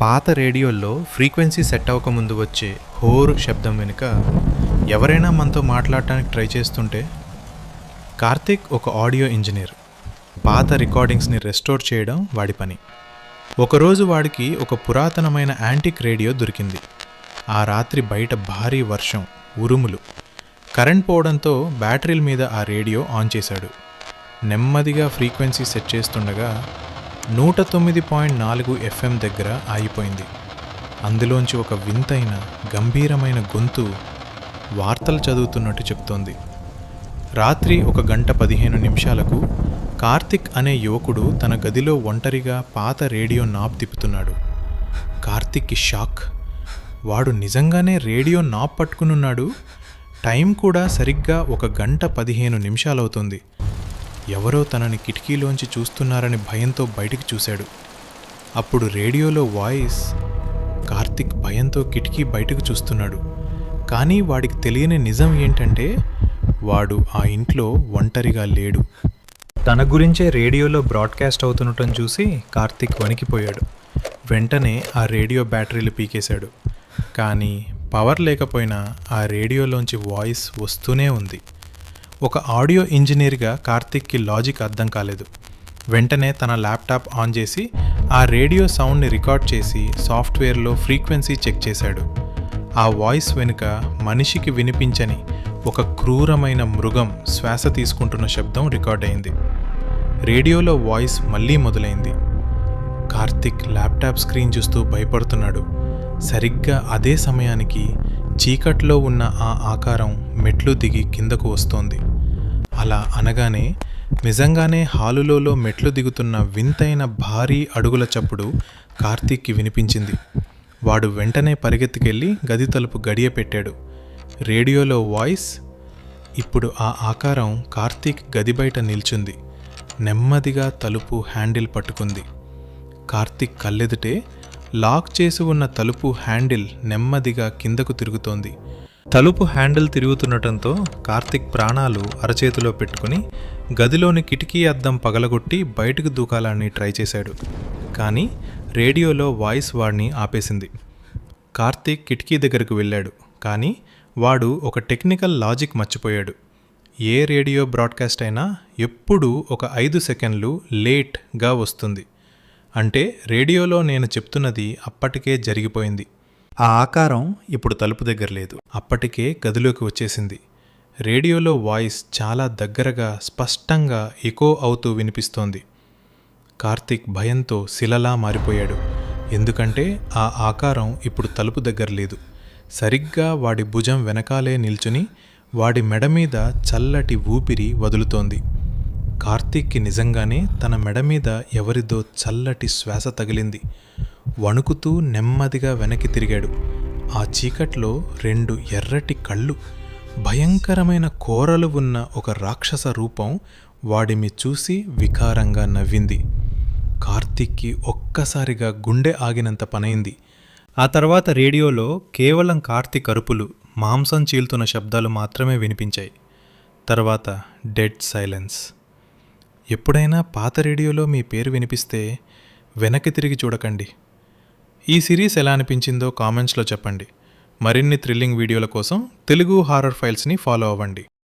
పాత రేడియోల్లో frequency set అవ్వకముందు వచ్చే హోరు శబ్దం వెనుక ఎవరైనా మనతో మాట్లాడటానికి ట్రై చేస్తుంటే కార్తిక్ ఒక ఆడియో ఇంజనీర్. పాత రికార్డింగ్స్ని రెస్టోర్ చేయడం వాడి పని. ఒకరోజు వాడికి ఒక పురాతనమైన యాంటిక్ రేడియో దొరికింది. ఆ రాత్రి బయట భారీ వర్షం, ఉరుములు. కరెంట్ పోవడంతో బ్యాటరీల మీద ఆ రేడియో ఆన్ చేశాడు. నెమ్మదిగా ఫ్రీక్వెన్సీ సెట్ చేస్తుండగా 109.4 FM దగ్గర ఆగిపోయింది. అందులోంచి ఒక వింతైన గంభీరమైన గొంతు వార్తలు చదువుతున్నట్టు చెప్తోంది. రాత్రి 1:15 కార్తిక్ అనే యువకుడు తన గదిలో ఒంటరిగా పాత రేడియో నాబ్ తిప్పుతున్నాడు. కార్తిక్కి షాక్. వాడు నిజంగానే రేడియో నాబ్ పట్టుకునున్నాడు. టైం కూడా సరిగ్గా 1:15 అవుతుంది. ఎవరో తనని కిటికీలోంచి చూస్తున్నారని భయంతో బయటికి చూశాడు. అప్పుడు రేడియోలో వాయిస్. కార్తిక్ భయంతో కిటికీ బయటకు చూస్తున్నాడు. కానీ వాడికి తెలియని నిజం ఏంటంటే వాడు ఆ ఇంట్లో ఒంటరిగా లేడు. తన గురించే రేడియోలో బ్రాడ్కాస్ట్ అవుతుండటం చూసి కార్తిక్ వణికిపోయాడు. వెంటనే ఆ రేడియో బ్యాటరీలు పీకేశాడు. కానీ పవర్ లేకపోయినా ఆ రేడియోలోంచి వాయిస్ వస్తూనే ఉంది. ఒక ఆడియో ఇంజనీర్గా కార్తిక్కి లాజిక్ అర్థం కాలేదు. వెంటనే తన ల్యాప్టాప్ ఆన్ చేసి ఆ రేడియో సౌండ్ని రికార్డ్ చేసి సాఫ్ట్వేర్లో ఫ్రీక్వెన్సీ చెక్ చేశాడు. ఆ వాయిస్ వెనుక మనిషికి వినిపించని ఒక క్రూరమైన మృగం శ్వాస తీసుకుంటున్న శబ్దం రికార్డ్ అయింది. రేడియోలో వాయిస్ మళ్ళీ మొదలైంది. కార్తిక్ ల్యాప్టాప్ స్క్రీన్ చూస్తూ భయపడుతున్నాడు. సరిగ్గా అదే సమయానికి చీకట్లో ఉన్న ఆ ఆకారం మెట్లు దిగి కిందకు వస్తోంది. అలా అనగానే నిజంగానే హాలులో మెట్లు దిగుతున్న వింతైన భారీ అడుగుల చప్పుడు కార్తిక్కి వినిపించింది. వాడు వెంటనే పరిగెత్తుకెళ్ళి గది తలుపు గడియ పెట్టాడు. రేడియోలో వాయిస్. ఇప్పుడు ఆ ఆకారం కార్తిక్ గది బయట నిల్చుంది. నెమ్మదిగా తలుపు హ్యాండిల్ పట్టుకుంది. కార్తిక్ కళ్ళెదుటే లాక్ చేసి ఉన్న తలుపు హ్యాండిల్ నెమ్మదిగా కిందకు తిరుగుతోంది. తలుపు హ్యాండిల్ తిరుగుతుండటంతో కార్తిక్ ప్రాణాలు అరచేతిలో పెట్టుకుని గదిలోని కిటికీ అద్దం పగలగొట్టి బయటకు దూకాలని ట్రై చేశాడు. కానీ రేడియోలో వాయిస్ వాడిని ఆపేసింది. కార్తిక్ కిటికీ దగ్గరకు వెళ్ళాడు. కానీ వాడు ఒక టెక్నికల్ లాజిక్ మర్చిపోయాడు. ఏ రేడియో బ్రాడ్కాస్ట్ అయినా ఎప్పుడూ ఒక 5 సెకండ్లు లేట్గా వస్తుంది. అంటే రేడియోలో నేను చెప్తున్నది అప్పటికే జరిగిపోయింది. ఆ ఆకారం ఇప్పుడు తలుపు దగ్గర లేదు. అప్పటికే గదిలోకి వచ్చేసింది. రేడియోలో వాయిస్ చాలా దగ్గరగా స్పష్టంగా ఎకో అవుతూ వినిపిస్తోంది. కార్తిక్ భయంతో శిలలా మారిపోయాడు. ఎందుకంటే ఆ ఆకారం ఇప్పుడు తలుపు దగ్గర లేదు. సరిగ్గా వాడి భుజం వెనకాలే నిల్చుని వాడి మెడ మీద చల్లటి ఊపిరి వదులుతోంది. కార్తిక్కి నిజంగానే తన మెడ మీద ఎవరిదో చల్లటి శ్వాస తగిలింది. వణుకుతూ నెమ్మదిగా వెనక్కి తిరిగాడు. ఆ చీకట్లో 2 ఎర్రటి కళ్ళు, భయంకరమైన కోరలు ఉన్న ఒక రాక్షస రూపం వాడిని చూసి వికారంగా నవ్వింది. కార్తిక్కి ఒక్కసారిగా గుండె ఆగినంత పనైంది. ఆ తర్వాత రేడియోలో కేవలం కార్తిక్ అరుపులు, మాంసం చీల్తున్న శబ్దాలు మాత్రమే వినిపించాయి. తర్వాత డెడ్ సైలెన్స్. ఎప్పుడైనా పాత రేడియోలో మీ పేరు వినిపిస్తే వెనక్కి తిరిగి చూడకండి. ఈ సిరీస్ ఎలా అనిపించిందో కామెంట్స్లో చెప్పండి. మరిన్ని థ్రిల్లింగ్ వీడియోల కోసం తెలుగు హారర్ ఫైల్స్ని ఫాలో అవ్వండి.